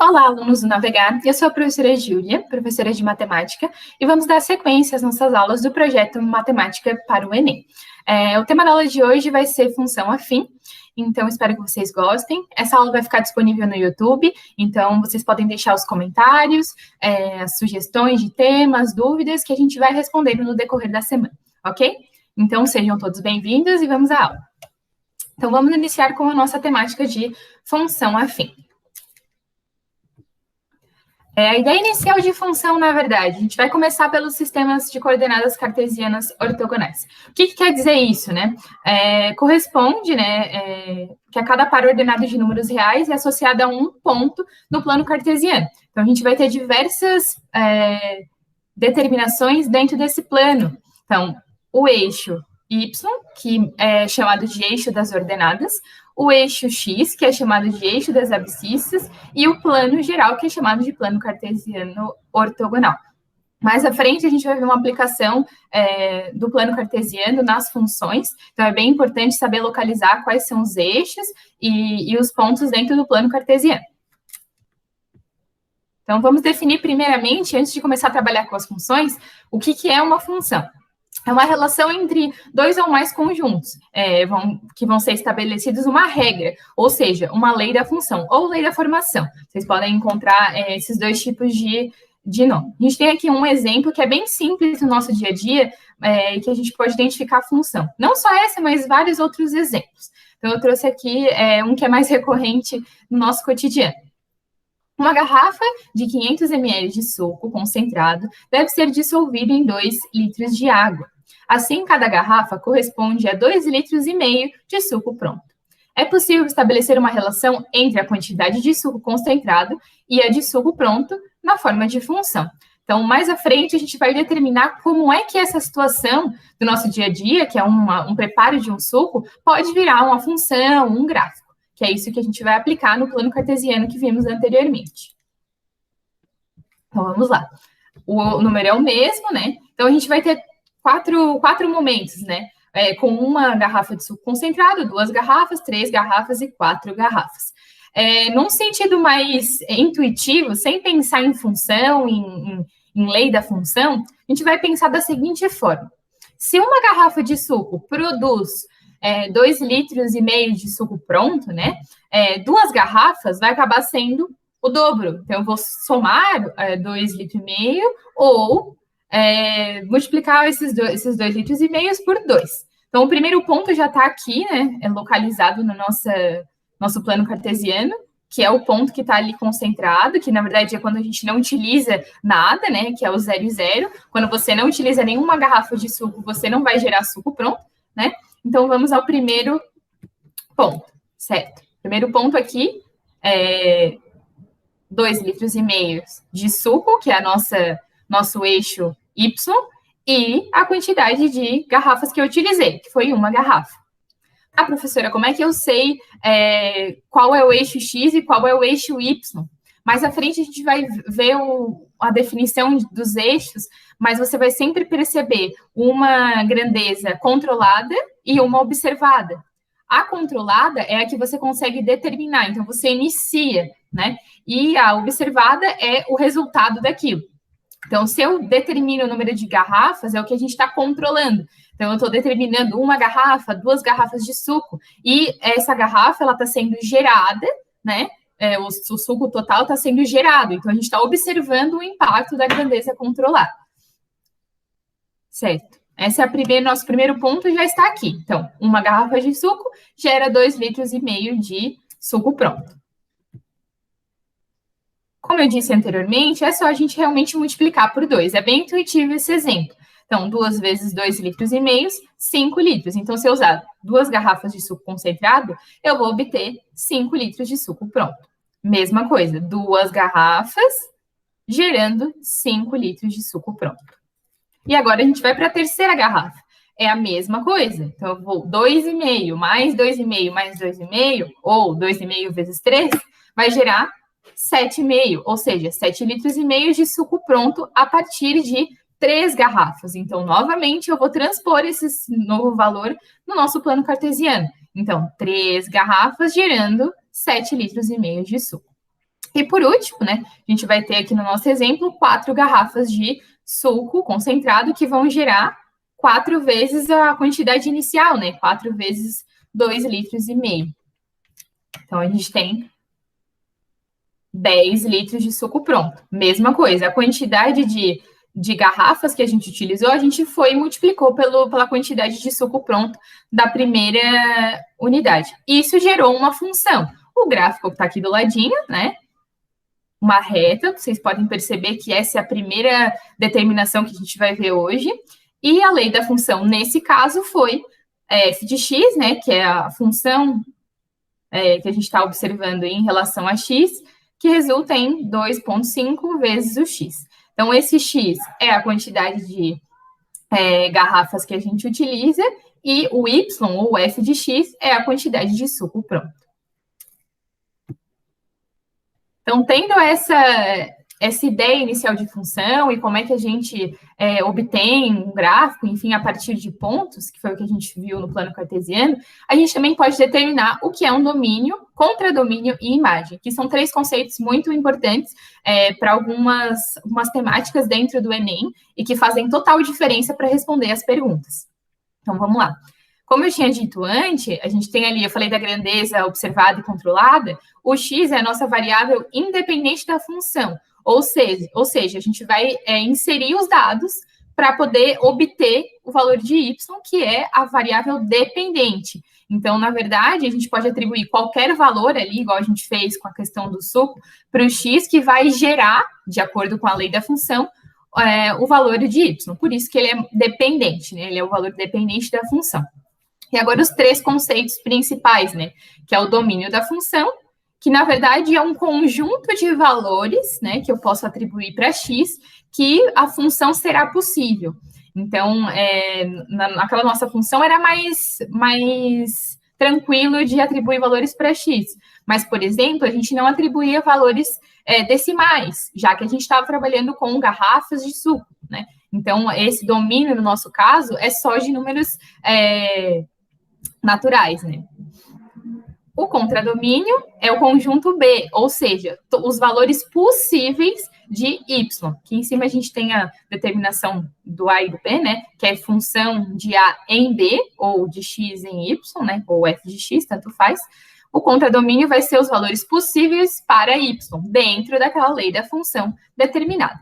Olá, alunos do Navegar. Eu sou a professora Júlia, professora de matemática, e vamos dar sequência às nossas aulas do projeto Matemática para o Enem. O tema da aula de hoje vai ser função afim, então espero que vocês gostem. Essa aula vai ficar disponível no YouTube, então vocês podem deixar os comentários, as sugestões de temas, dúvidas, que a gente vai respondendo no decorrer da semana, ok? Então sejam todos bem-vindos e vamos à aula. Então vamos iniciar com a nossa temática de função afim. A ideia inicial de função, na verdade, a gente vai começar pelos sistemas de coordenadas cartesianas ortogonais. O que quer dizer isso, né? Corresponde, né, que a cada par ordenada de números reais é associada a um ponto no plano cartesiano. Então, a gente vai ter diversas determinações dentro desse plano. Então, o eixo Y, que é chamado de eixo das ordenadas, o eixo X, que é chamado de eixo das abscissas, e o plano geral, que é chamado de plano cartesiano ortogonal. Mais à frente, a gente vai ver uma aplicação do plano cartesiano nas funções, então é bem importante saber localizar quais são os eixos e os pontos dentro do plano cartesiano. Então, vamos definir primeiramente, antes de começar a trabalhar com as funções, o que é uma função. É uma relação entre dois ou mais conjuntos, que vão ser estabelecidos uma regra, ou seja, uma lei da função, ou lei da formação. Vocês podem encontrar esses dois tipos de nome. A gente tem aqui um exemplo que é bem simples no nosso dia a dia, que a gente pode identificar a função. Não só essa, mas vários outros exemplos. Então, eu trouxe aqui um que é mais recorrente no nosso cotidiano. Uma garrafa de 500 ml de suco concentrado deve ser dissolvida em 2 litros de água. Assim, cada garrafa corresponde a 2,5 litros de suco pronto. É possível estabelecer uma relação entre a quantidade de suco concentrado e a de suco pronto na forma de função. Então, mais à frente, a gente vai determinar como é que essa situação do nosso dia a dia, que é um preparo de um suco, pode virar uma função, um gráfico. Que é isso que a gente vai aplicar no plano cartesiano que vimos anteriormente. Então, vamos lá. O número é o mesmo, né? Então, a gente vai ter quatro momentos, né? Com uma garrafa de suco concentrado, 2 garrafas, 3 garrafas e 4 garrafas. Num sentido mais intuitivo, sem pensar em função, em lei da função, a gente vai pensar da seguinte forma. Se uma garrafa de suco produz 2,5 litros de suco pronto, né? 2 garrafas vai acabar sendo o dobro. Então, eu vou somar 2,5 litros ou multiplicar esses 2,5 litros por 2. Então, o primeiro ponto já está aqui, né? Localizado no nosso plano cartesiano, que é o ponto que está ali concentrado, que na verdade é quando a gente não utiliza nada, né? Que é o 0 e 0. Quando você não utiliza nenhuma garrafa de suco, você não vai gerar suco pronto, né? Então, vamos ao primeiro ponto, certo? Primeiro ponto aqui é 2,5 litros de suco, que é nosso eixo Y, e a quantidade de garrafas que eu utilizei, que foi uma garrafa. Ah, professora, como é que eu sei qual é o eixo X e qual é o eixo Y? Mais à frente, a gente vai ver a definição dos eixos, mas você vai sempre perceber uma grandeza controlada e uma observada. A controlada é a que você consegue determinar, então você inicia, né? E a observada é o resultado daquilo. Então, se eu determino o número de garrafas, é o que a gente está controlando. Então, eu estou determinando uma garrafa, 2 garrafas de suco, e essa garrafa, ela está sendo gerada, né? O suco total está sendo gerado. Então, a gente está observando o impacto da grandeza controlada. Certo? Esse é nosso primeiro ponto, já está aqui. Então, uma garrafa de suco gera 2,5 litros de suco pronto. Como eu disse anteriormente, é só a gente realmente multiplicar por 2. É bem intuitivo esse exemplo. Então, 2 vezes 2,5 litros, 5 litros. Então, se eu usar 2 garrafas de suco concentrado, eu vou obter 5 litros de suco pronto. Mesma coisa, 2 garrafas gerando 5 litros de suco pronto. E agora a gente vai para a terceira garrafa. É a mesma coisa. Então, eu vou 2,5 mais 2,5 mais 2,5, ou 2,5 vezes 3, vai gerar 7,5, ou seja, 7 litros e meio de suco pronto a partir de 3 garrafas. Então, novamente, eu vou transpor esse novo valor no nosso plano cartesiano. Então, 3 garrafas gerando 7 litros e meio de suco. E por último, né, a gente vai ter aqui no nosso exemplo 4 garrafas de suco concentrado que vão gerar 4 vezes a quantidade inicial, né? 4 vezes 2,5 litros. Então, a gente tem 10 litros de suco pronto. Mesma coisa, a quantidade de garrafas que a gente utilizou, a gente foi e multiplicou pela quantidade de suco pronto da primeira unidade. Isso gerou uma função. O gráfico está aqui do ladinho, né? Uma reta, vocês podem perceber que essa é a primeira determinação que a gente vai ver hoje. E a lei da função, nesse caso, foi f de x, né? Que é a função que a gente está observando em relação a x, que resulta em 2,5 vezes o x. Então, esse x é a quantidade de garrafas que a gente utiliza, e o y, ou f de x, é a quantidade de suco pronto. Então, tendo essa ideia inicial de função e como é que a gente obtém um gráfico, enfim, a partir de pontos, que foi o que a gente viu no plano cartesiano, a gente também pode determinar o que é um domínio, contradomínio e imagem, que são 3 conceitos muito importantes para algumas temáticas dentro do Enem e que fazem total diferença para responder as perguntas. Então, vamos lá. Como eu tinha dito antes, a gente tem ali, eu falei da grandeza observada e controlada, o x é a nossa variável independente da função, ou seja, a gente vai inserir os dados para poder obter o valor de y, que é a variável dependente. Então, na verdade, a gente pode atribuir qualquer valor ali, igual a gente fez com a questão do suco, para o x, que vai gerar, de acordo com a lei da função, o valor de y. Por isso que ele é dependente, né? Ele é o valor dependente da função. E agora os 3 conceitos principais, né? Que é o domínio da função, que na verdade é um conjunto de valores, né? Que eu posso atribuir para x, que a função será possível. Então, naquela nossa função era mais tranquilo de atribuir valores para x. Mas, por exemplo, a gente não atribuía valores decimais, já que a gente estava trabalhando com garrafas de suco, né? Então, esse domínio, no nosso caso, é só de números naturais, né? O contradomínio é o conjunto B, ou seja, os valores possíveis de y. Aqui em cima a gente tem a determinação do A e do B, né? Que é função de A em B, ou de x em y, né? Ou f de x, tanto faz. O contradomínio vai ser os valores possíveis para y, dentro daquela lei da função determinada.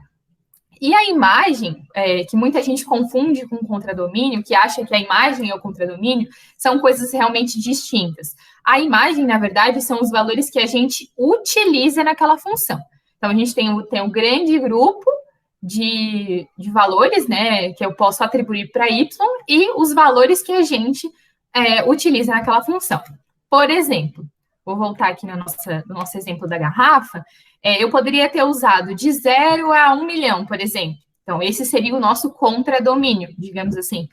E a imagem, que muita gente confunde com o contradomínio, que acha que a imagem é o contradomínio, são coisas realmente distintas. A imagem, na verdade, são os valores que a gente utiliza naquela função. Então, a gente tem um grande grupo de valores, né, que eu posso atribuir para y, e os valores que a gente utiliza naquela função. Por exemplo, vou voltar aqui no nosso exemplo da garrafa, eu poderia ter usado de 0 a 1 milhão, por exemplo. Então, esse seria o nosso contradomínio, digamos assim.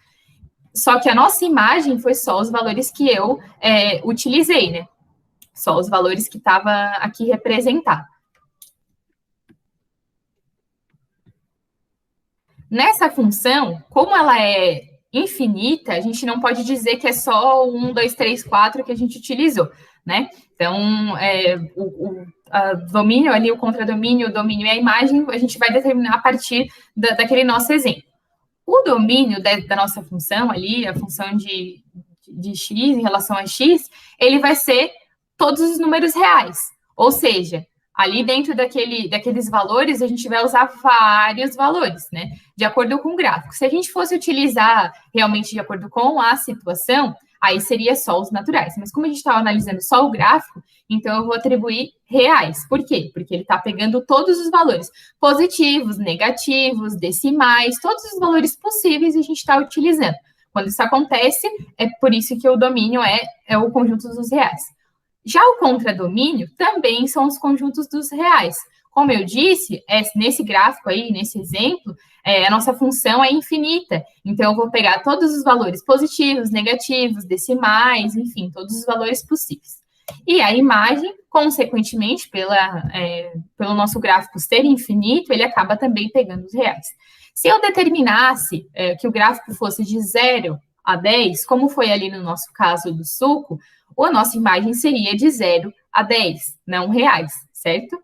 Só que a nossa imagem foi só os valores que eu utilizei, né? Só os valores que estava aqui representado. Nessa função, como ela é infinita, a gente não pode dizer que é só o 1, 2, 3, 4 que a gente utilizou, né? Então, o domínio ali, o contradomínio, o domínio e a imagem, a gente vai determinar a partir daquele nosso exemplo. O domínio da nossa função ali, a função de x em relação a x, ele vai ser todos os números reais. Ou seja, ali dentro daqueles valores, a gente vai usar vários valores, né? De acordo com o gráfico. Se a gente fosse utilizar realmente de acordo com a situação, aí seria só os naturais. Mas como a gente estava analisando só o gráfico, então eu vou atribuir reais. Por quê? Porque ele está pegando todos os valores positivos, negativos, decimais, todos os valores possíveis a gente está utilizando. Quando isso acontece, é por isso que o domínio é o conjunto dos reais. Já o contradomínio também são os conjuntos dos reais. Como eu disse, nesse gráfico aí, nesse exemplo, a nossa função é infinita. Então, eu vou pegar todos os valores positivos, negativos, decimais, enfim, todos os valores possíveis. E a imagem, consequentemente, pelo nosso gráfico ser infinito, ele acaba também pegando os reais. Se eu determinasse que o gráfico fosse de 0 a 10, como foi ali no nosso caso do suco, a nossa imagem seria de 0 a 10, não reais, certo?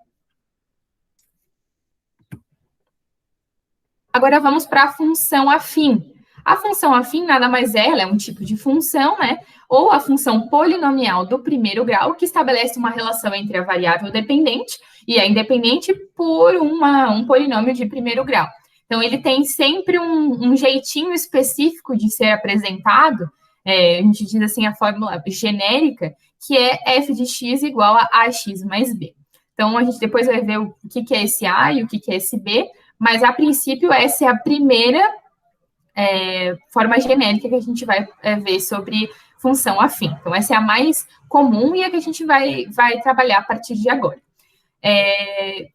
Agora vamos para a função afim. A função afim nada mais é, ela é um tipo de função, né? Ou a função polinomial do primeiro grau, que estabelece uma relação entre a variável dependente e a independente por um polinômio de primeiro grau. Então, ele tem sempre um jeitinho específico de ser apresentado, a gente diz assim, a fórmula genérica, que é f de x igual a ax mais b. Então, a gente depois vai ver o que é esse a e o que é esse b, mas, a princípio, essa é a primeira forma genérica que a gente vai ver sobre função afim. Então, essa é a mais comum e a que a gente vai trabalhar a partir de agora.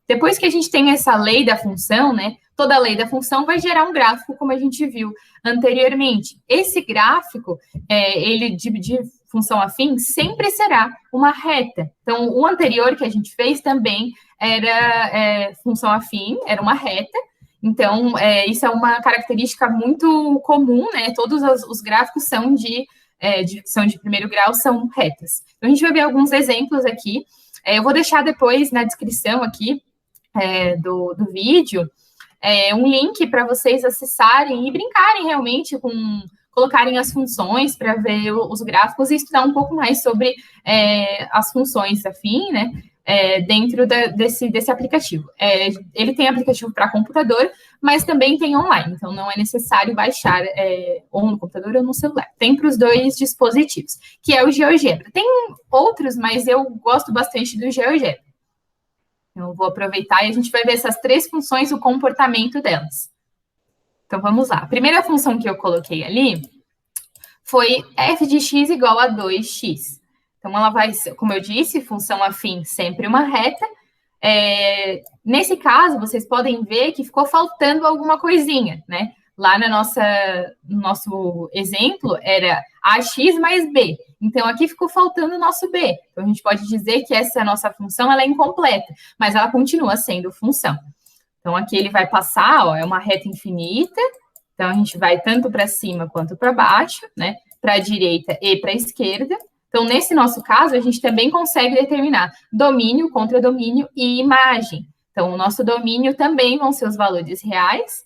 Depois que a gente tem essa lei da função, né, toda lei da função vai gerar um gráfico, como a gente viu anteriormente. Esse gráfico, ele de função afim, sempre será uma reta. Então, o anterior que a gente fez também era função afim, era uma reta. Então, isso é uma característica muito comum, né? Todos os gráficos são de primeiro grau, são retas. Então, a gente vai ver alguns exemplos aqui. Eu vou deixar depois na descrição aqui do vídeo um link para vocês acessarem e brincarem realmente colocarem as funções para ver os gráficos e estudar um pouco mais sobre as funções afim, né? Dentro desse aplicativo. Ele tem aplicativo para computador, mas também tem online, então não é necessário baixar ou no computador ou no celular. Tem para os dois dispositivos, que é o GeoGebra. Tem outros, mas eu gosto bastante do GeoGebra. Eu vou aproveitar e a gente vai ver essas três funções, o comportamento delas. Então, vamos lá. A primeira função que eu coloquei ali foi f de x igual a 2x. Então, ela vai ser, como eu disse, função afim sempre uma reta. Nesse caso, vocês podem ver que ficou faltando alguma coisinha, né? Lá no nosso exemplo, era ax mais b. Então, aqui ficou faltando o nosso b. Então, a gente pode dizer que essa nossa função ela é incompleta, mas ela continua sendo função. Então, aqui ele vai passar, é uma reta infinita. Então, a gente vai tanto para cima quanto para baixo, né? Para a direita e para a esquerda. Então, nesse nosso caso, a gente também consegue determinar domínio, contradomínio e imagem. Então, o nosso domínio também vão ser os valores reais,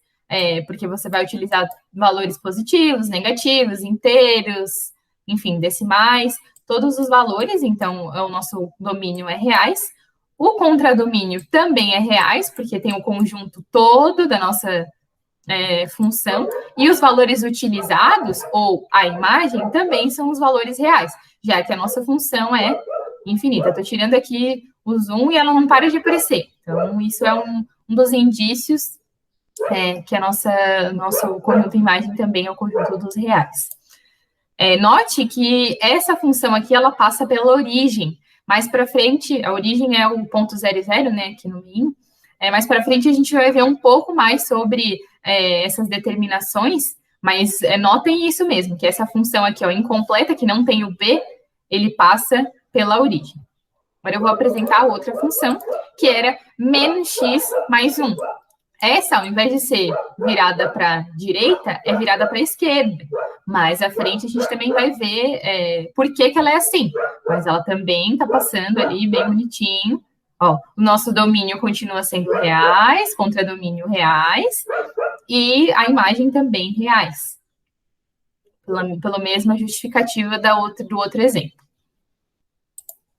porque você vai utilizar valores positivos, negativos, inteiros, enfim, decimais, todos os valores. Então, o nosso domínio é reais. O contradomínio também é reais, porque tem o conjunto todo da nossa função. E os valores utilizados, ou a imagem, também são os valores reais, já que a nossa função é infinita. Estou tirando aqui o zoom e ela não para de aparecer. Então, isso é um dos indícios que nosso conjunto imagem também é o conjunto dos reais. Note que essa função aqui, ela passa pela origem. Mais para frente, a origem é o ponto 00, né, aqui no meio. Mais para frente, a gente vai ver um pouco mais sobre essas determinações, mas notem isso mesmo, que essa função aqui, incompleta, que não tem o b, ele passa pela origem. Agora eu vou apresentar a outra função, que era menos x mais 1. Essa, ao invés de ser virada para a direita, é virada para a esquerda. Mais à frente, a gente também vai ver por que ela é assim. Mas ela também está passando ali bem bonitinho. O nosso domínio continua sendo reais, contradomínio reais, e a imagem também reais. Pela mesma justificativa do outro exemplo.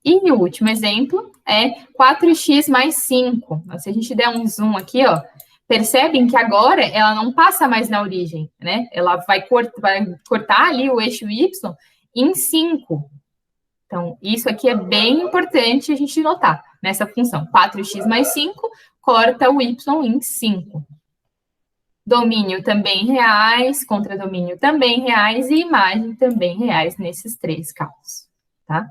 E o último exemplo é 4x mais 5. Se a gente der um zoom aqui, percebem que agora ela não passa mais na origem, né? Ela vai cortar ali o eixo y em 5. Então, isso aqui é bem importante a gente notar nessa função. 4x mais 5 corta o y em 5. Domínio também reais, contradomínio também reais e imagem também reais nesses três casos, tá?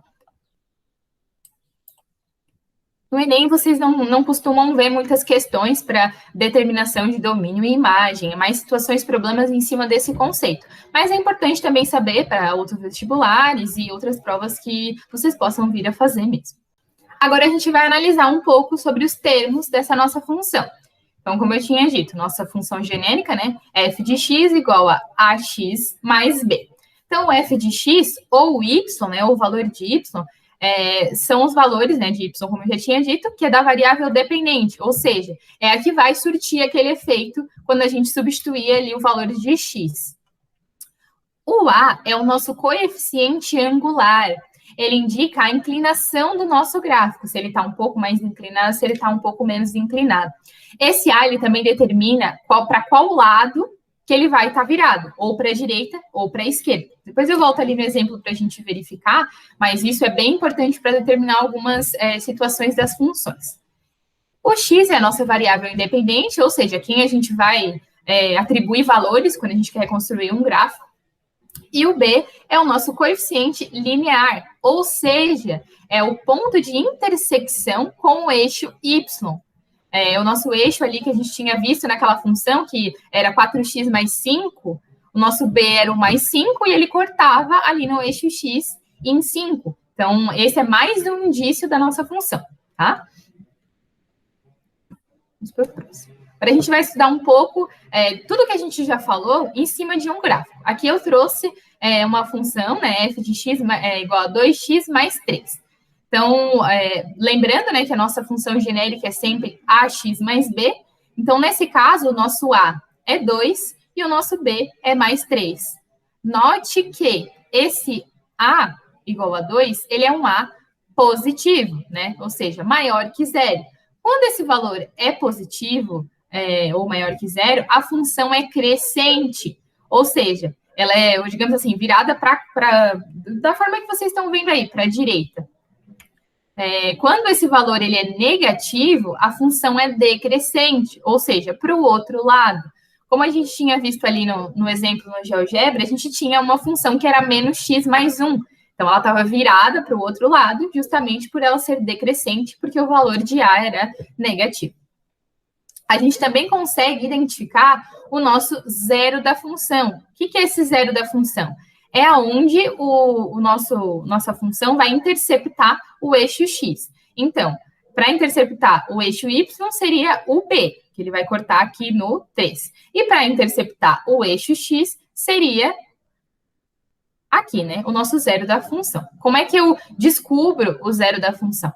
No Enem, vocês não costumam ver muitas questões para determinação de domínio e imagem, mais situações, problemas em cima desse conceito. Mas é importante também saber para outros vestibulares e outras provas que vocês possam vir a fazer mesmo. Agora, a gente vai analisar um pouco sobre os termos dessa nossa função. Então, como eu tinha dito, nossa função genérica, né, é f de x igual a ax mais b. Então, o f de x, ou y, né, o valor de y, são os valores, né, de y, como eu já tinha dito, que é da variável dependente, ou seja, é a que vai surtir aquele efeito quando a gente substituir ali o valor de x. O A é o nosso coeficiente angular. Ele indica a inclinação do nosso gráfico, se ele está um pouco mais inclinado, se ele está um pouco menos inclinado. Esse A, ele também determina para qual lado que ele vai estar virado, ou para a direita ou para a esquerda. Depois eu volto ali no exemplo para a gente verificar, mas isso é bem importante para determinar algumas situações das funções. O x é a nossa variável independente, ou seja, quem a gente vai atribuir valores quando a gente quer construir um gráfico. E o b é o nosso coeficiente linear, ou seja, é o ponto de intersecção com o eixo y. O nosso eixo ali que a gente tinha visto naquela função, que era 4x mais 5, o nosso b era o mais 5 e ele cortava ali no eixo x em 5. Então, esse é mais um indício da nossa função, tá? Vamos para o próximo. Agora a gente vai estudar um pouco tudo que a gente já falou em cima de um gráfico. Aqui eu trouxe uma função, né, f de x igual a 2x mais 3. Então, lembrando, né, que a nossa função genérica é sempre ax mais b. Então, nesse caso, o nosso a é 2 e o nosso b é mais 3. Note que esse a igual a 2, ele é um a positivo, né? Ou seja, maior que zero. Quando esse valor é positivo, ou maior que zero, a função é crescente. Ou seja, ela é, digamos assim, virada da forma que vocês estão vendo aí, para a direita. Quando esse valor ele é negativo, a função é decrescente, ou seja, para o outro lado. Como a gente tinha visto ali no exemplo no GeoGebra, a gente tinha uma função que era menos x mais 1. Então, ela estava virada para o outro lado, justamente por ela ser decrescente, porque o valor de A era negativo. A gente também consegue identificar o nosso zero da função. O que é esse zero da função? É onde nossa função vai interceptar o eixo x. Então, para interceptar o eixo y, seria o b, que ele vai cortar aqui no 3. E para interceptar o eixo x, seria aqui, né? O nosso zero da função. Como é que eu descubro o zero da função?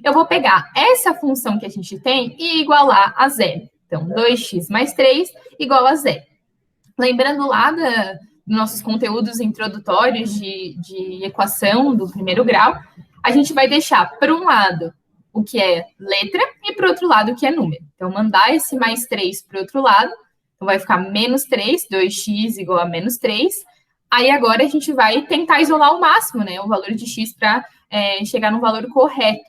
Eu vou pegar essa função que a gente tem e igualar a zero. Então, 2x mais 3 igual a zero. Lembrando lá dos nossos conteúdos introdutórios de equação do primeiro grau, a gente vai deixar para um lado o que é letra e para o outro lado o que é número. Então, mandar esse mais 3 para o outro lado, então vai ficar menos 3, 2x igual a menos 3. Aí, agora, a gente vai tentar isolar ao máximo, né, o valor de x para chegar no valor correto.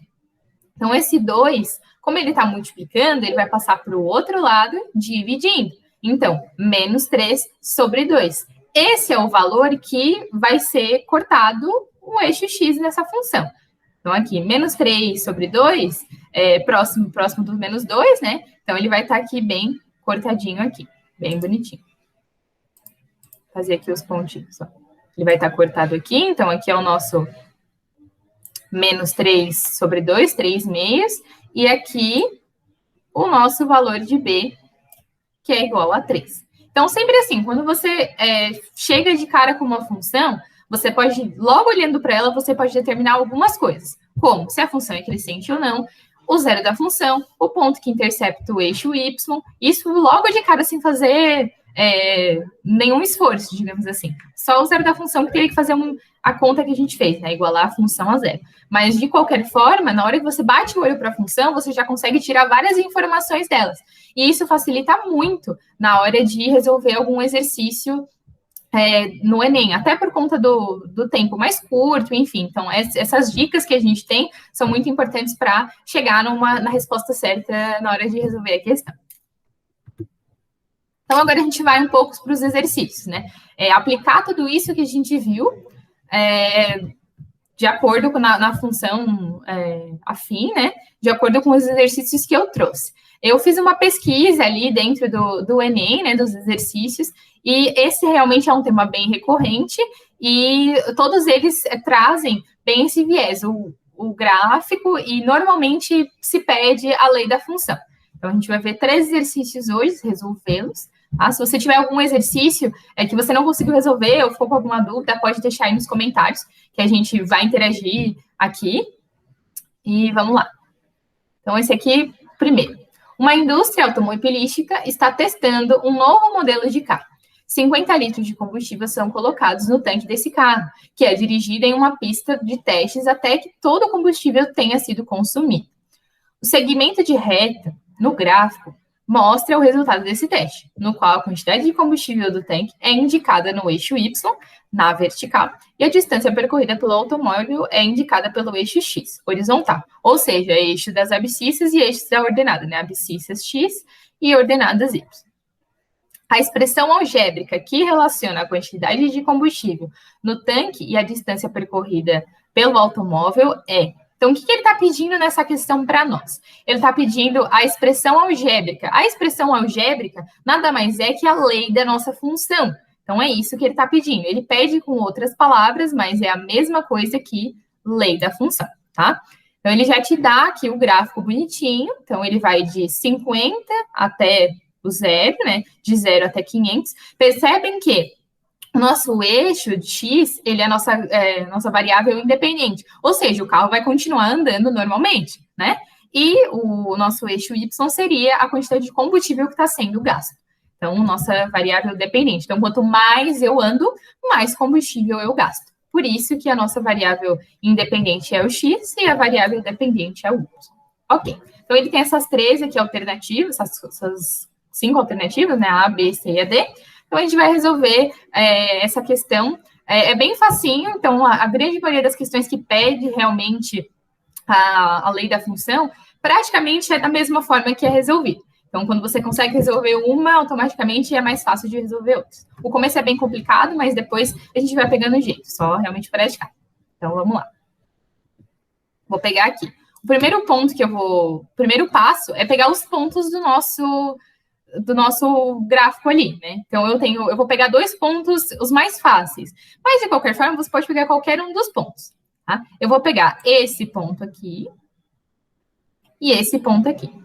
Então, esse 2, como ele está multiplicando, ele vai passar para o outro lado, dividindo. Então, menos 3 sobre 2. Esse é o valor que vai ser cortado o eixo x nessa função. Então, aqui, menos 3 sobre 2, próximo do menos 2, né? Então, ele vai estar aqui bem cortadinho aqui, bem bonitinho. Vou fazer aqui os pontinhos, ó. Ele vai estar cortado aqui, então aqui é o nosso menos 3 sobre 2, 3 meios, e aqui o nosso valor de b, que é igual a 3. Então, sempre assim, quando você chega de cara com uma função, você pode, logo olhando para ela, você pode determinar algumas coisas, como se a função é crescente ou não, o zero da função, o ponto que intercepta o eixo y, isso logo de cara sem fazer nenhum esforço, digamos assim. Só o zero da função que teria que fazer a conta que a gente fez, né? Igualar a função a zero. Mas, de qualquer forma, na hora que você bate o olho para a função, você já consegue tirar várias informações delas. E isso facilita muito na hora de resolver algum exercício no Enem, até por conta do tempo mais curto, enfim. Então, essas dicas que a gente tem são muito importantes para chegar na resposta certa na hora de resolver a questão. Então, agora a gente vai um pouco para os exercícios, né? Aplicar tudo isso que a gente viu de acordo com na função afim, né? De acordo com os exercícios que eu trouxe. Eu fiz uma pesquisa ali dentro do Enem, né? Dos exercícios, e esse realmente é um tema bem recorrente, e todos eles trazem bem esse viés, o gráfico, e normalmente se pede a lei da função. Então, a gente vai ver 3 exercícios hoje, resolvê-los. Tá? Se você tiver algum exercício que você não conseguiu resolver ou ficou com alguma dúvida, pode deixar aí nos comentários, que a gente vai interagir aqui. E vamos lá. Então, esse aqui, primeiro. Uma indústria automobilística está testando um novo modelo de carro. 50 litros de combustível são colocados no tanque desse carro, que é dirigido em uma pista de testes até que todo o combustível tenha sido consumido. O segmento de reta, no gráfico, mostra o resultado desse teste, no qual a quantidade de combustível do tanque é indicada no eixo Y, na vertical, e a distância percorrida pelo automóvel é indicada pelo eixo X, horizontal, ou seja, eixo das abscissas e eixos da ordenada, né? Abscissas X e ordenadas Y. A expressão algébrica que relaciona a quantidade de combustível no tanque e a distância percorrida pelo automóvel é. Então, o que ele está pedindo nessa questão para nós? Ele está pedindo a expressão algébrica. A expressão algébrica nada mais é que a lei da nossa função. Então, é isso que ele está pedindo. Ele pede com outras palavras, mas é a mesma coisa que lei da função, tá? Então, ele já te dá aqui o gráfico bonitinho. Então, ele vai de 50 até o zero, né? De 0 até 500. Percebem que o nosso eixo de X, ele é a nossa variável independente. Ou seja, o carro vai continuar andando normalmente, né? E o nosso eixo Y seria a quantidade de combustível que está sendo gasto. Então, nossa variável dependente. Então, quanto mais eu ando, mais combustível eu gasto. Por isso que a nossa variável independente é o X e a variável dependente é o Y. Ok. Então, ele tem essas 13 aqui alternativas, essas 5 alternativas, né? A, B, C e a D. Então, a gente vai resolver essa questão. É bem facinho. Então, a grande maioria das questões que pede realmente a lei da função, praticamente é da mesma forma que é resolvido. Então, quando você consegue resolver uma, automaticamente é mais fácil de resolver outras. O começo é bem complicado, mas depois a gente vai pegando o jeito, só realmente praticar. Então, vamos lá. Vou pegar aqui. O primeiro ponto o primeiro passo é pegar os pontos do nosso gráfico ali, né? Então, eu vou pegar 2 pontos, os mais fáceis. Mas, de qualquer forma, você pode pegar qualquer um dos pontos, tá? Eu vou pegar esse ponto aqui e esse ponto aqui.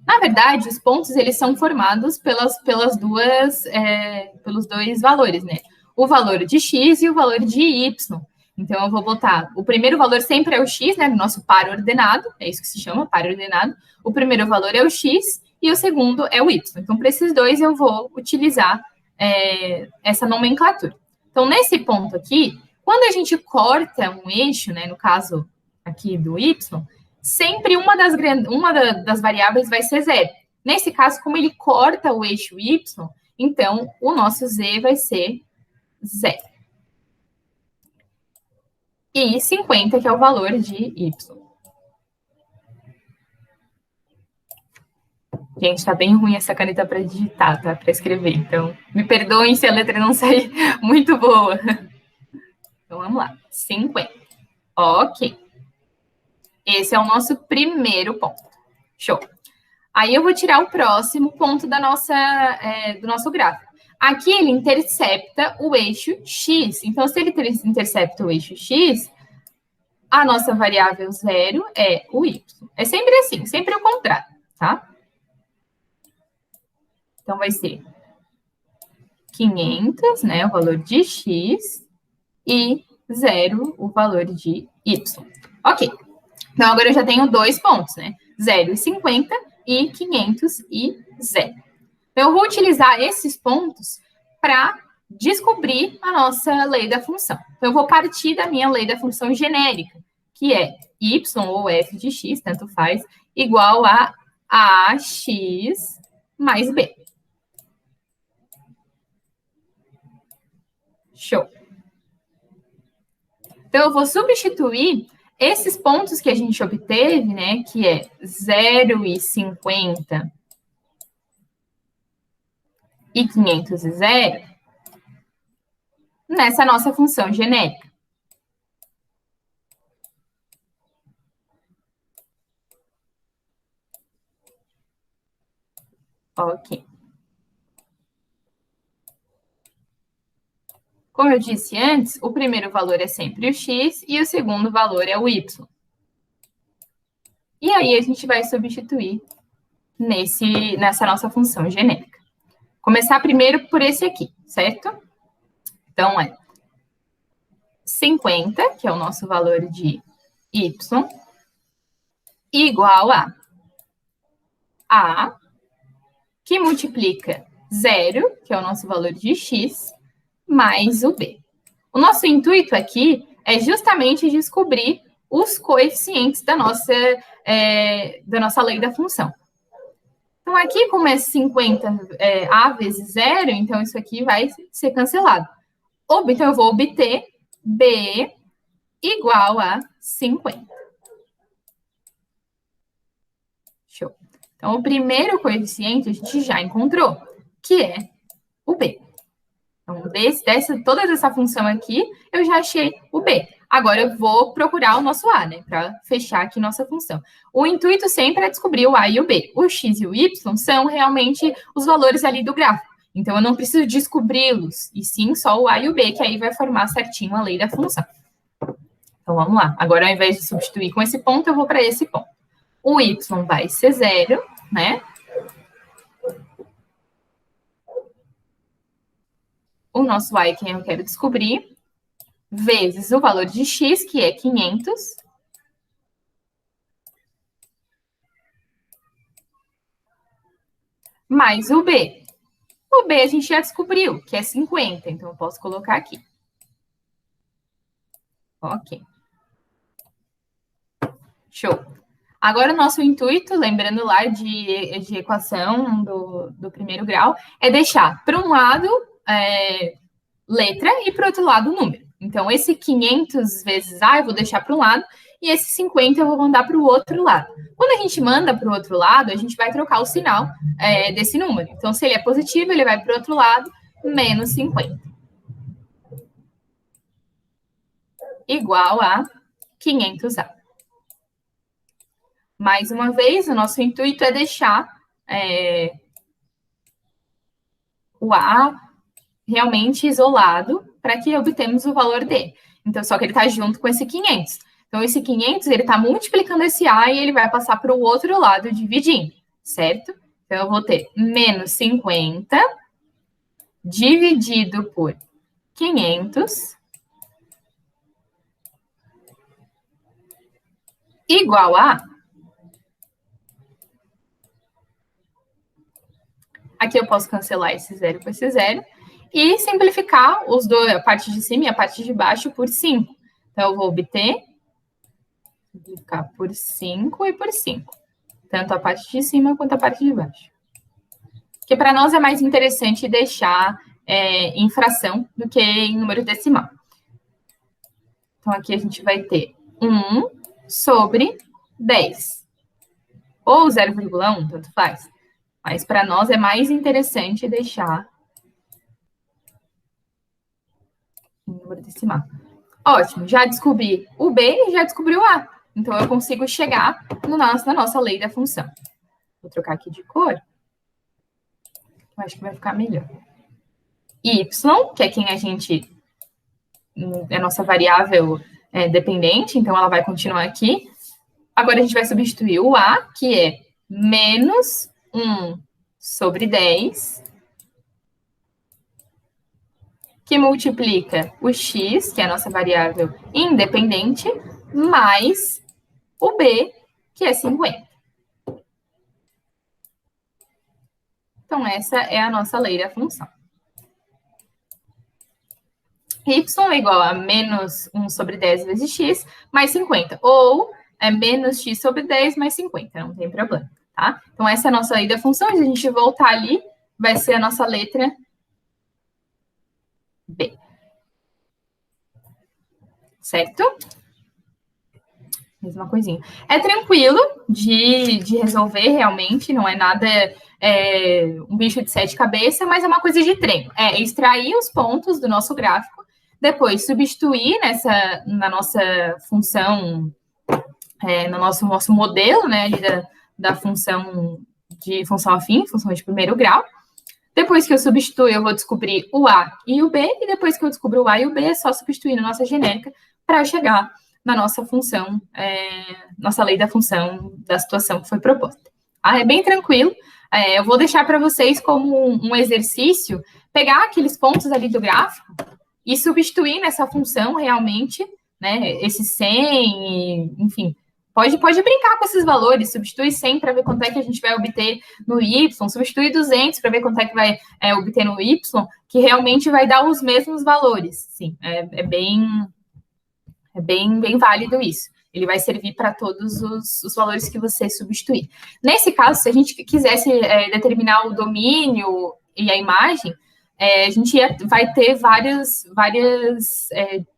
Na verdade, os pontos, eles são formados pelos dois valores, né? O valor de X e o valor de Y. Então, eu vou botar... O primeiro valor sempre é o X, né? No nosso par ordenado. É isso que se chama, par ordenado. O primeiro valor é o X e o segundo é o Y. Então, para esses dois, eu vou utilizar essa nomenclatura. Então, nesse ponto aqui, quando a gente corta um eixo, né? No caso aqui do Y, sempre uma das variáveis vai ser 0. Nesse caso, como ele corta o eixo Y, então, o nosso Z vai ser 0. E 50, que é o valor de Y. Gente, tá bem ruim essa caneta para digitar, tá? Para escrever. Então, me perdoem se a letra não sair muito boa. Então, vamos lá. 50. Ok. Esse é o nosso primeiro ponto. Show. Aí eu vou tirar o próximo ponto do nosso gráfico. Aqui ele intercepta o eixo X. Então, se ele intercepta o eixo X, a nossa variável 0 é o Y. É sempre assim, sempre o contrário, tá? Então, vai ser 500, né, o valor de X, e 0, o valor de Y. Ok. Então, agora eu já tenho 2 pontos, né? 0 e 50 e 500 e 0. Então, eu vou utilizar esses pontos para descobrir a nossa lei da função. Então, eu vou partir da minha lei da função genérica, que é y ou f de x, tanto faz, igual a ax mais b. Show. Então, eu vou substituir esses pontos que a gente obteve, né, que é 0 e 50 e 500 e 0, nessa nossa função genérica. Ok. Como eu disse antes, o primeiro valor é sempre o x e o segundo valor é o y. E aí a gente vai substituir nessa nossa função genérica. Começar primeiro por esse aqui, certo? Então, é 50, que é o nosso valor de y, igual a, que multiplica 0, que é o nosso valor de x, mais o b. O nosso intuito aqui é justamente descobrir os coeficientes da nossa lei da função. Então, aqui, como é 50 a vezes 0, então isso aqui vai ser cancelado. Então, eu vou obter b igual a 50. Show. Então, o primeiro coeficiente a gente já encontrou, que é o b. Então, toda essa função aqui, eu já achei o b. Agora, eu vou procurar o nosso a, né? Para fechar aqui nossa função. O intuito sempre é descobrir o a e o b. O x e o y são realmente os valores ali do gráfico. Então, eu não preciso descobri-los, e sim só o a e o b, que aí vai formar certinho a lei da função. Então, vamos lá. Agora, ao invés de substituir com esse ponto, eu vou para esse ponto. O y vai ser 0, né? O nosso y, que eu quero descobrir, vezes o valor de x, que é 500, mais o b. O b a gente já descobriu, que é 50, então eu posso colocar aqui. Ok. Show. Agora, o nosso intuito, lembrando lá de equação do primeiro grau, é deixar para um lado letra e para o outro lado número. Então, esse 500 vezes A eu vou deixar para um lado e esse 50 eu vou mandar para o outro lado. Quando a gente manda para o outro lado, a gente vai trocar o sinal desse número. Então, se ele é positivo, ele vai para o outro lado, menos 50. Igual a 500A. Mais uma vez, o nosso intuito é deixar o A realmente isolado para que obtemos o valor D. Então, só que ele está junto com esse 500. Então, esse 500, ele está multiplicando esse A e ele vai passar para o outro lado dividindo, certo? Então, eu vou ter menos 50 dividido por 500 igual a... Aqui eu posso cancelar esse 0 com esse 0 e simplificar a parte de cima e a parte de baixo por 5. Então, eu vou obter simplificar por 5 e por 5. Tanto a parte de cima quanto a parte de baixo. Porque para nós é mais interessante deixar em fração do que em número decimal. Então, aqui a gente vai ter 1 sobre 10. Ou 0,1, tanto faz. Mas para nós é mais interessante deixar em número decimal. Ótimo, já descobri o B e já descobri o A. Então, eu consigo chegar na nossa lei da função. Vou trocar aqui de cor. Eu acho que vai ficar melhor. Y, que é quem a gente... É a nossa variável dependente, então ela vai continuar aqui. Agora, a gente vai substituir o A, que é menos 1 sobre 10, que multiplica o x, que é a nossa variável independente, mais o b, que é 50. Então, essa é a nossa lei da função. Y é igual a menos 1 sobre 10 vezes x, mais 50. Ou é menos x sobre 10 mais 50, não tem problema, tá? Então, essa é a nossa lei da função. Se a gente voltar ali, vai ser a nossa letra B. Certo? Mesma coisinha. É tranquilo de resolver, realmente, não é nada um bicho de 7 cabeças, mas é uma coisa de treino. É extrair os pontos do nosso gráfico, depois substituir na nossa função, no nosso modelo, né, ali da função afim, função de primeiro grau. Depois que eu substituo, eu vou descobrir o A e o B, e depois que eu descubro o A e o B, é só substituir na nossa genérica para chegar na nossa função, nossa lei da função da situação que foi proposta. É bem tranquilo. Eu vou deixar para vocês como um exercício, pegar aqueles pontos ali do gráfico e substituir nessa função realmente, né, esse 100, enfim, pode brincar com esses valores, substitui 100 para ver quanto é que a gente vai obter no Y, substitui 200 para ver quanto é que vai obter no Y, que realmente vai dar os mesmos valores. Sim, é bem válido isso. Ele vai servir para todos os valores que você substituir. Nesse caso, se a gente quisesse determinar o domínio e a imagem, a gente vai ter várias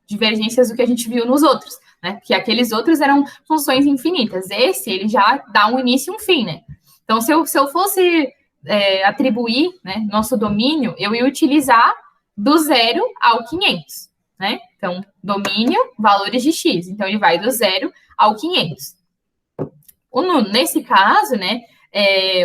divergências do que a gente viu nos outros, né? Porque aqueles outros eram funções infinitas. Esse, ele já dá um início e um fim, né? Então, se eu fosse atribuir, né, nosso domínio, eu ia utilizar do 0 ao 500, né? Então, domínio, valores de x. Então, ele vai do 0 ao 500. Nesse caso, né,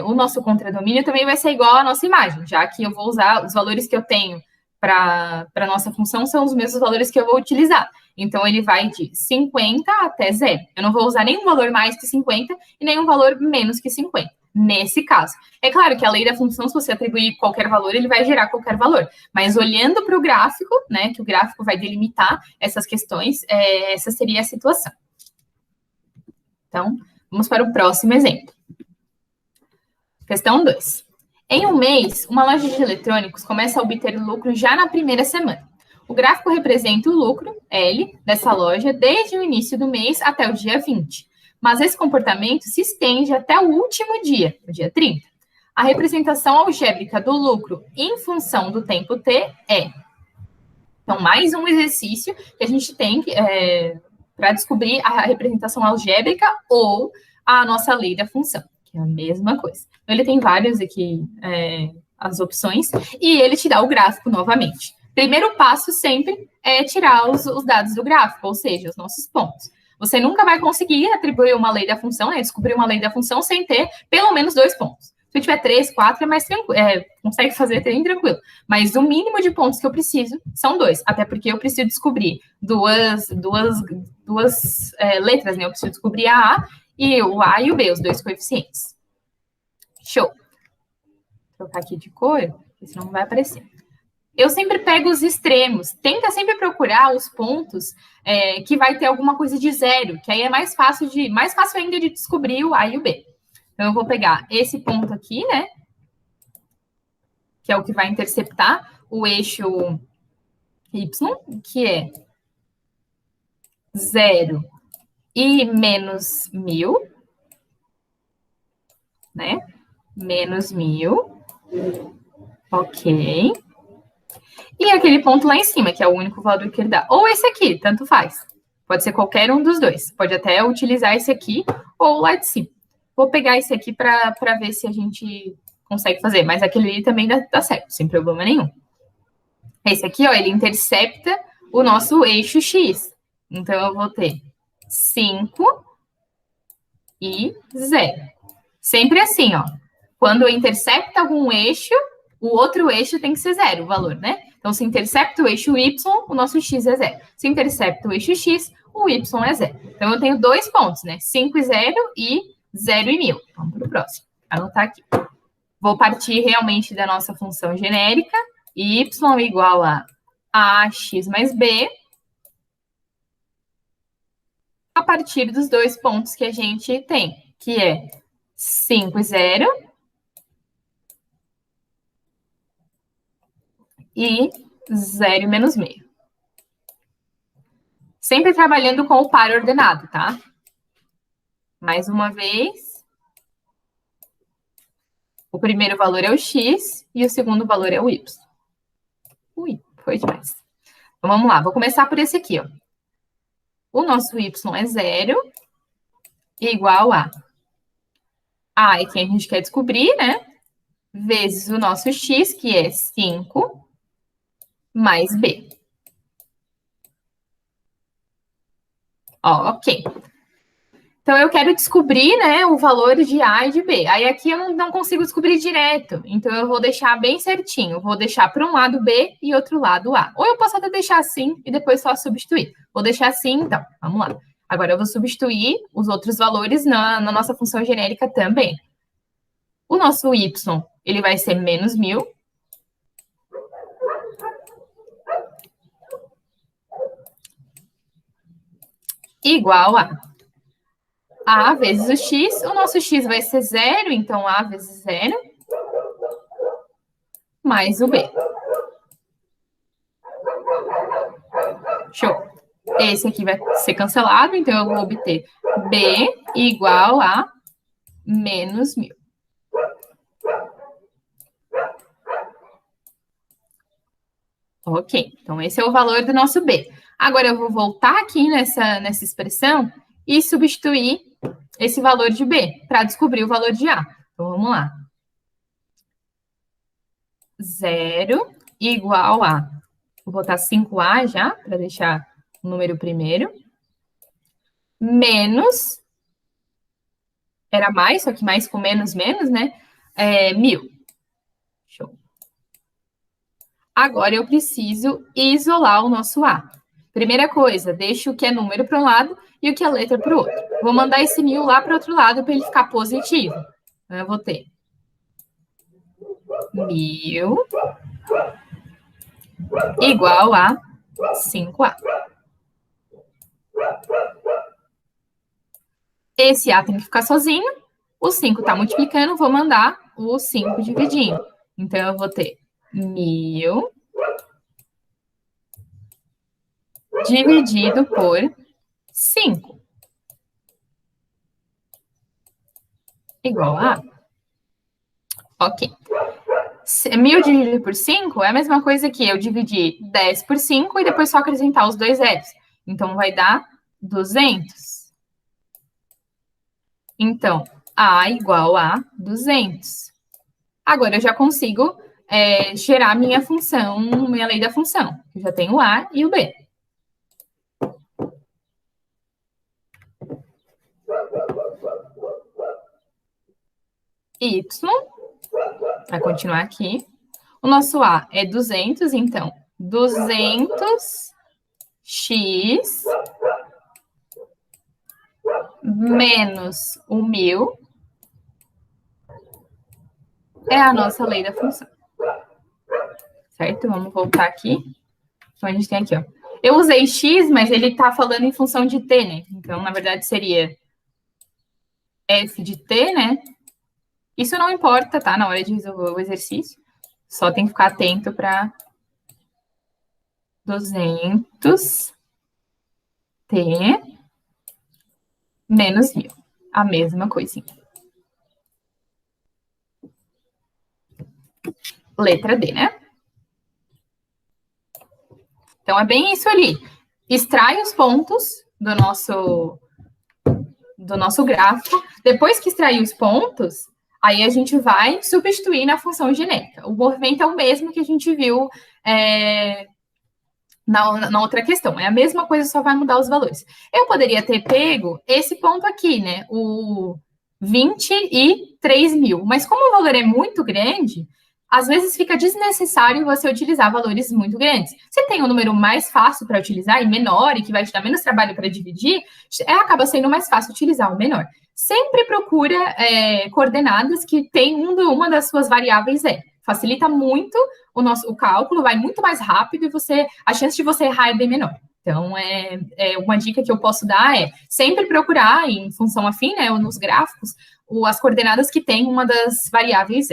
o nosso contradomínio também vai ser igual à nossa imagem, já que eu vou usar os valores que eu tenho para a nossa função são os mesmos valores que eu vou utilizar. Então, ele vai de 50 até 0. Eu não vou usar nenhum valor mais que 50 e nenhum valor menos que 50. Nesse caso. É claro que a lei da função, se você atribuir qualquer valor, ele vai gerar qualquer valor. Mas olhando para o gráfico, né, que o gráfico vai delimitar essas questões, essa seria a situação. Então, vamos para o próximo exemplo. Questão 2. Em um mês, uma loja de eletrônicos começa a obter lucro já na primeira semana. O gráfico representa o lucro, L, dessa loja desde o início do mês até o dia 20. Mas esse comportamento se estende até o último dia, o dia 30. A representação algébrica do lucro em função do tempo t é... Então, mais um exercício que a gente tem para descobrir a representação algébrica ou a nossa lei da função, que é a mesma coisa. Então, ele tem várias aqui, as opções, e ele te dá o gráfico novamente. Primeiro passo sempre é tirar os dados do gráfico, ou seja, os nossos pontos. Você nunca vai conseguir atribuir uma lei da função, descobrir uma lei da função sem ter pelo menos 2 pontos. Se tiver 3, 4, é mais tranquilo, consegue fazer bem tranquilo. Mas o mínimo de pontos que eu preciso são 2, até porque eu preciso descobrir duas letras, né? Eu preciso descobrir a A e o A e o B, os 2 coeficientes. Show. Vou trocar aqui de cor, porque senão não vai aparecer. Eu sempre pego os extremos. Tenta sempre procurar os pontos que vai ter alguma coisa de 0, que aí é mais fácil ainda de descobrir o A e o B. Então, eu vou pegar esse ponto aqui, né? Que é o que vai interceptar o eixo Y, que é 0 e menos 1000, né? Menos 1000. Ok. E aquele ponto lá em cima, que é o único valor que ele dá. Ou esse aqui, tanto faz. Pode ser qualquer um dos dois. Pode até utilizar esse aqui ou lá de cima. Vou pegar esse aqui para ver se a gente consegue fazer. Mas aquele ali também dá certo, sem problema nenhum. Esse aqui, ó, ele intercepta o nosso eixo X. Então, eu vou ter 5 e 0. Sempre assim, ó. Quando intercepta algum eixo, o outro eixo tem que ser 0, o valor, né? Então, se intercepta o eixo Y, o nosso X é 0. Se intercepta o eixo X, o Y é 0. Então, eu tenho 2 pontos, né? 5 e 0 e 0 e 1000. Vamos para o próximo. Anotar aqui. Vou partir realmente da nossa função genérica. Y igual a AX mais B. A partir dos 2 pontos que a gente tem, que é 5 e 0 e 0 e menos meio. Sempre trabalhando com o par ordenado, tá? Mais uma vez. O primeiro valor é o X e o segundo valor é o Y. Ui, foi demais. Então, vamos lá. Vou começar por esse aqui, ó. O nosso Y é 0 igual a A é quem a gente quer descobrir, né? Vezes o nosso X, que é 5 mais B. Ó, ok. Então, eu quero descobrir, né, o valor de A e de B. Aí, aqui eu não consigo descobrir direto. Então, eu vou deixar bem certinho. Eu vou deixar para um lado B e outro lado A. Ou eu posso até deixar assim e depois só substituir. Vou deixar assim, então. Vamos lá. Agora, eu vou substituir os outros valores na nossa função genérica também. O nosso y, ele vai ser menos 1.000. Igual a vezes o x. O nosso x vai ser 0, então a vezes 0. Mais o b. Show. Esse aqui vai ser cancelado, então eu vou obter b igual a menos 1.000. Ok, então esse é o valor do nosso b. Agora eu vou voltar aqui nessa expressão e substituir esse valor de b para descobrir o valor de a. Então vamos lá. 0 igual a... Vou botar 5a já, para deixar o número primeiro. Menos... Era mais, só que mais com menos, né? 1.000. Show. Agora eu preciso isolar o nosso a. Primeira coisa, deixo o que é número para um lado e o que é letra para o outro. Vou mandar esse 1.000 lá para o outro lado para ele ficar positivo. Então, eu vou ter 1.000 igual a 5a. Esse a tem que ficar sozinho. O 5 está multiplicando, vou mandar o 5 dividindo. Então, eu vou ter 1.000 dividido por 5. Igual a... Ok. 1.000 dividido por 5 é a mesma coisa que eu dividir 10 por 5 e depois só acrescentar os dois zeros. Então, vai dar 200. Então, a igual a 200. Agora, eu já consigo gerar minha função, minha lei da função. Eu já tenho o a e o b. Y, vai continuar aqui. O nosso a é 200, então, 200x menos o 1.000 é a nossa lei da função. Certo? Vamos voltar aqui. Então, a gente tem aqui, ó. Eu usei x, mas ele está falando em função de t, né? Então, na verdade, seria f de t, né? Isso não importa, tá? Na hora de resolver o exercício. Só tem que ficar atento para 200t menos 1.000. A mesma coisinha. Letra D, né? Então, é bem isso ali. Extrai os pontos do nosso gráfico. Depois que extrair os pontos, aí a gente vai substituir na função genérica. O movimento é o mesmo que a gente viu na outra questão. É a mesma coisa, só vai mudar os valores. Eu poderia ter pego esse ponto aqui, né? O 23.000. Mas como o valor é muito grande, às vezes fica desnecessário você utilizar valores muito grandes. Você tem um número mais fácil para utilizar e menor, e que vai te dar menos trabalho para dividir, acaba sendo mais fácil utilizar o menor. Sempre procura coordenadas que tem uma das suas variáveis facilita muito o cálculo, vai muito mais rápido e a chance de você errar é bem menor. Então, uma dica que eu posso dar é sempre procurar, em função afim, né, nos gráficos, as coordenadas que tem uma das variáveis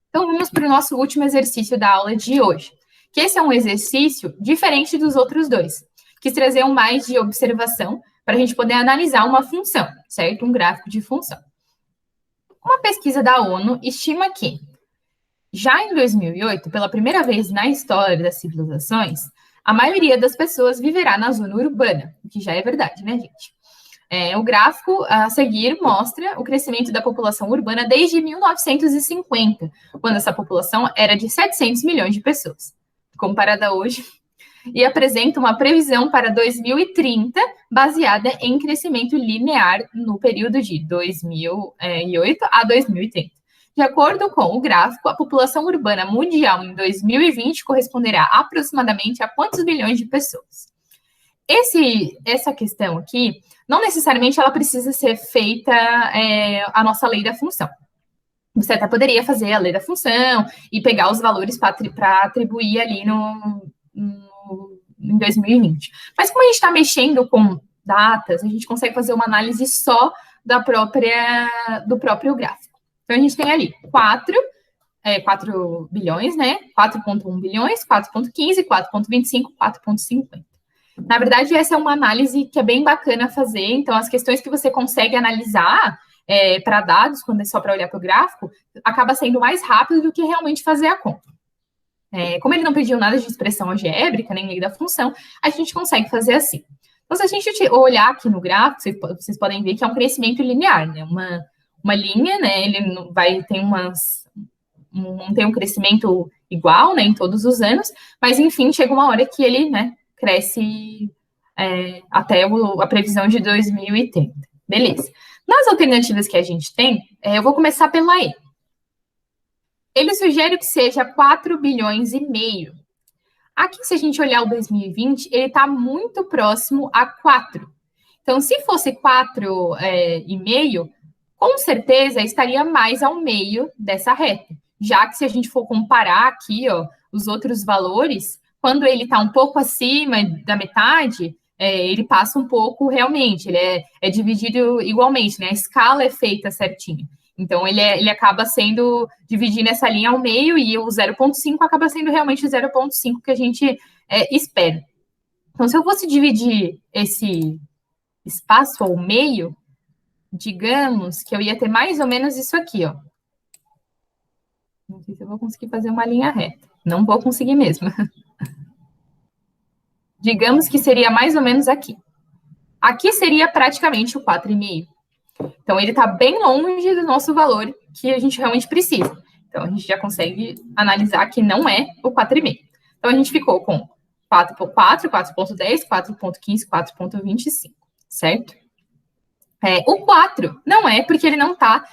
Então, vamos para o nosso último exercício da aula de hoje, que esse é um exercício diferente dos outros dois, quis trazer um mais de observação para a gente poder analisar uma função, certo? Um gráfico de função. Uma pesquisa da ONU estima que, já em 2008, pela primeira vez na história das civilizações, a maioria das pessoas viverá na zona urbana, o que já é verdade, né, gente? O gráfico a seguir mostra o crescimento da população urbana desde 1950, quando essa população era de 700 milhões de pessoas. Comparada hoje, e apresenta uma previsão para 2030 baseada em crescimento linear no período de 2008 a 2030. De acordo com o gráfico, a população urbana mundial em 2020 corresponderá aproximadamente a quantos milhões de pessoas? essa questão aqui, não necessariamente ela precisa ser feita a nossa lei da função. Você até poderia fazer a lei da função e pegar os valores para atribuir ali em 2020. Mas como a gente está mexendo com datas, a gente consegue fazer uma análise só do próprio gráfico. Então, a gente tem ali 4 bilhões, né? 4,1 bilhões, 4,15, 4,25, 4,50. Na verdade, essa é uma análise que é bem bacana fazer. Então, as questões que você consegue analisar para dados, quando é só para olhar para o gráfico, acaba sendo mais rápido do que realmente fazer a conta. Como ele não pediu nada de expressão algébrica, nem lei da função, a gente consegue fazer assim. Então, se a gente olhar aqui no gráfico, vocês podem ver que é um crescimento linear, né? Uma linha, né? Ele não tem um crescimento igual, né, em todos os anos, mas, enfim, chega uma hora que ele, né, cresce até a previsão de 2030. Beleza. Nas alternativas que a gente tem, eu vou começar pela E. Ele sugere que seja 4 bilhões e meio. Aqui, se a gente olhar o 2020, ele está muito próximo a 4. Então, se fosse 4,5, com certeza estaria mais ao meio dessa reta. Já que se a gente for comparar aqui, ó, os outros valores, quando ele está um pouco acima da metade, ele passa um pouco realmente, ele é dividido igualmente, né? A escala é feita certinho. Então, ele acaba sendo, dividindo essa linha ao meio, e o 0,5 acaba sendo realmente o 0,5 que a gente espera. Então, se eu fosse dividir esse espaço ao meio, digamos que eu ia ter mais ou menos isso aqui, ó. Não sei se eu vou conseguir fazer uma linha reta. Não vou conseguir mesmo. Digamos que seria mais ou menos aqui. Aqui seria praticamente o 4,5. Então, ele está bem longe do nosso valor que a gente realmente precisa. Então, a gente já consegue analisar que não é o 4,5. Então, a gente ficou com 4,4, 4,10, 4,15, 4,25, certo? O 4 não é porque ele não está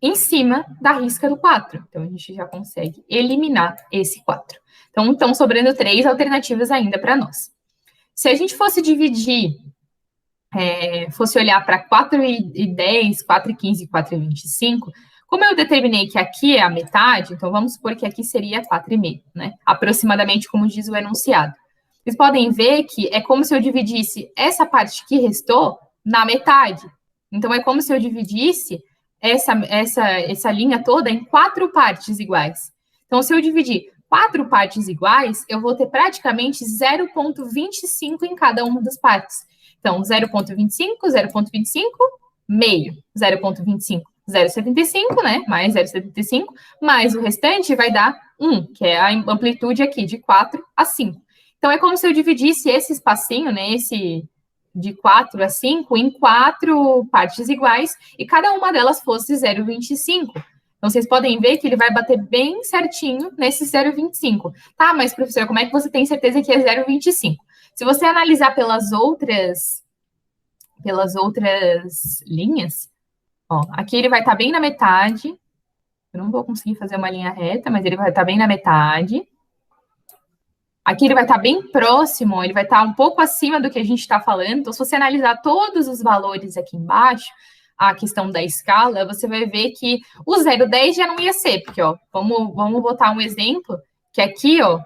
em cima da risca do 4. Então, a gente já consegue eliminar esse 4. Então, estão sobrando 3 alternativas ainda para nós. Se a gente fosse dividir, fosse olhar para 4,10, 4,15 e 4,25, como eu determinei que aqui é a metade, então vamos supor que aqui seria 4,5, né? Aproximadamente como diz o enunciado. Vocês podem ver que é como se eu dividisse essa parte que restou na metade. Então, é como se eu dividisse essa linha toda em 4 partes iguais. Então, se eu dividir 4 partes iguais, eu vou ter praticamente 0,25 em cada uma das partes. Então, 0,25, 0,25, meio. 0,25, 0,75, né? Mais 0,75, mais o restante vai dar 1, que é a amplitude aqui, de 4 a 5. Então, é como se eu dividisse esse espacinho, né? Esse de 4 a 5 em 4 partes iguais, e cada uma delas fosse 0,25. Então, vocês podem ver que ele vai bater bem certinho nesse 0,25. Tá, mas, professora, como é que você tem certeza que é 0,25? Se você analisar pelas outras linhas, ó, aqui ele vai estar bem na metade. Eu não vou conseguir fazer uma linha reta, mas ele vai estar bem na metade. Aqui ele vai estar bem próximo, ele vai estar um pouco acima do que a gente está falando. Então, se você analisar todos os valores aqui embaixo, a questão da escala, você vai ver que o 0,10 já não ia ser, porque, ó, vamos botar um exemplo, que aqui, ó,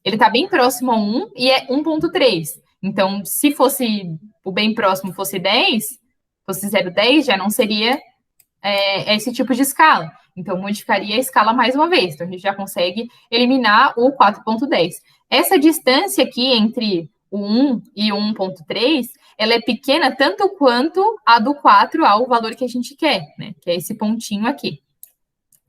ele está bem próximo a 1 e é 1,3. Então, se fosse o bem próximo fosse 10, fosse 0,10, já não seria esse tipo de escala. Então, modificaria a escala mais uma vez. Então, a gente já consegue eliminar o 4,10. Essa distância aqui entre o 1 e o 1,3, ela é pequena tanto quanto a do 4 ao valor que a gente quer, né? Que é esse pontinho aqui.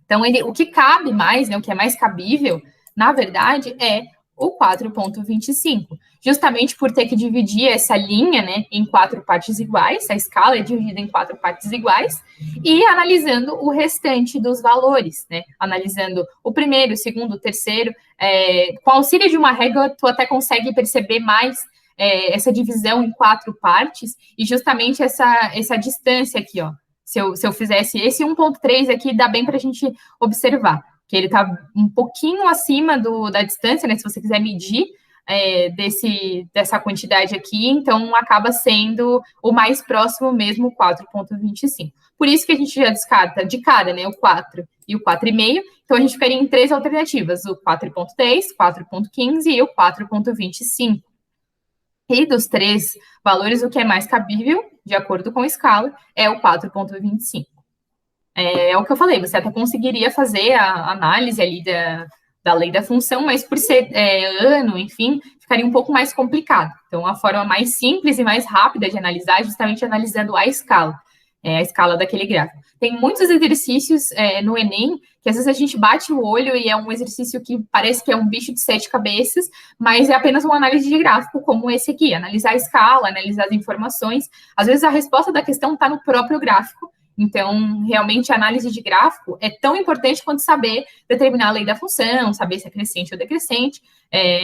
Então, o que cabe mais, né? O que é mais cabível, na verdade, é o 4,25. Justamente por ter que dividir essa linha, né, em 4 partes iguais, a escala é dividida em 4 partes iguais, e analisando o restante dos valores, né, analisando o primeiro, o segundo, o terceiro, com auxílio de uma régua, tu até consegue perceber mais essa divisão em 4 partes, e justamente essa distância aqui, ó, se eu fizesse esse 1,3 aqui, dá bem para a gente observar, que ele está um pouquinho acima da distância, né, se você quiser medir dessa quantidade aqui, então acaba sendo o mais próximo mesmo, 4,25. Por isso que a gente já descarta de cara, né, o 4 e o 4,5, então a gente ficaria em 3 alternativas, o 4,10, 4,15 e o 4,25. E dos 3 valores, o que é mais cabível, de acordo com a escala, é o 4,25. É o que eu falei, você até conseguiria fazer a análise ali da lei da função, mas por ser ano, enfim, ficaria um pouco mais complicado. Então, a forma mais simples e mais rápida de analisar é justamente analisando a escala daquele gráfico. Tem muitos exercícios no Enem que às vezes a gente bate o olho e é um exercício que parece que é um bicho de 7 cabeças, mas é apenas uma análise de gráfico como esse aqui, analisar a escala, analisar as informações. Às vezes a resposta da questão está no próprio gráfico. Então, realmente, a análise de gráfico é tão importante quanto saber determinar a lei da função, saber se é crescente ou decrescente.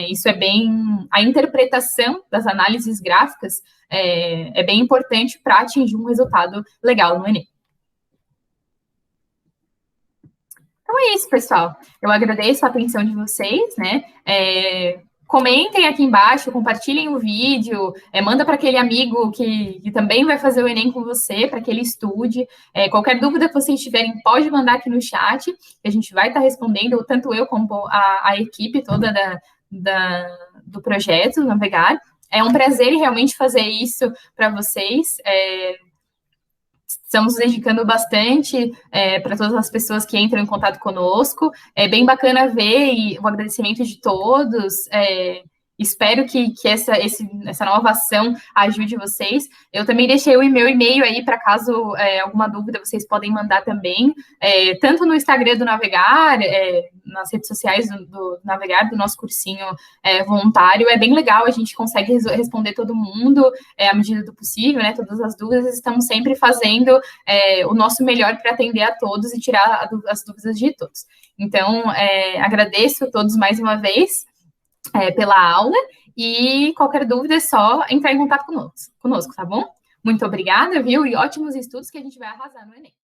Isso é bem... A interpretação das análises gráficas é bem importante para atingir um resultado legal no Enem. Então é isso, pessoal. Eu agradeço a atenção de vocês, né? Comentem aqui embaixo, compartilhem o vídeo, manda para aquele amigo que também vai fazer o Enem com você, para que ele estude. Qualquer dúvida que vocês tiverem, pode mandar aqui no chat, que a gente vai estar respondendo, tanto eu como a equipe toda do projeto Navegar. É um prazer realmente fazer isso para vocês. Estamos dedicando bastante para todas as pessoas que entram em contato conosco. É bem bacana ver o agradecimento de todos. Espero que essa nova ação ajude vocês. Eu também deixei o meu e-mail aí para caso alguma dúvida vocês podem mandar também, tanto no Instagram do Navegar, nas redes sociais do Navegar, do nosso cursinho voluntário. É bem legal, a gente consegue responder todo mundo à medida do possível, né? Todas as dúvidas, estamos sempre fazendo o nosso melhor para atender a todos e tirar as dúvidas de todos. Então, agradeço a todos mais uma vez pela aula, e qualquer dúvida é só entrar em contato conosco, tá bom? Muito obrigada, viu? E ótimos estudos que a gente vai arrasar no Enem.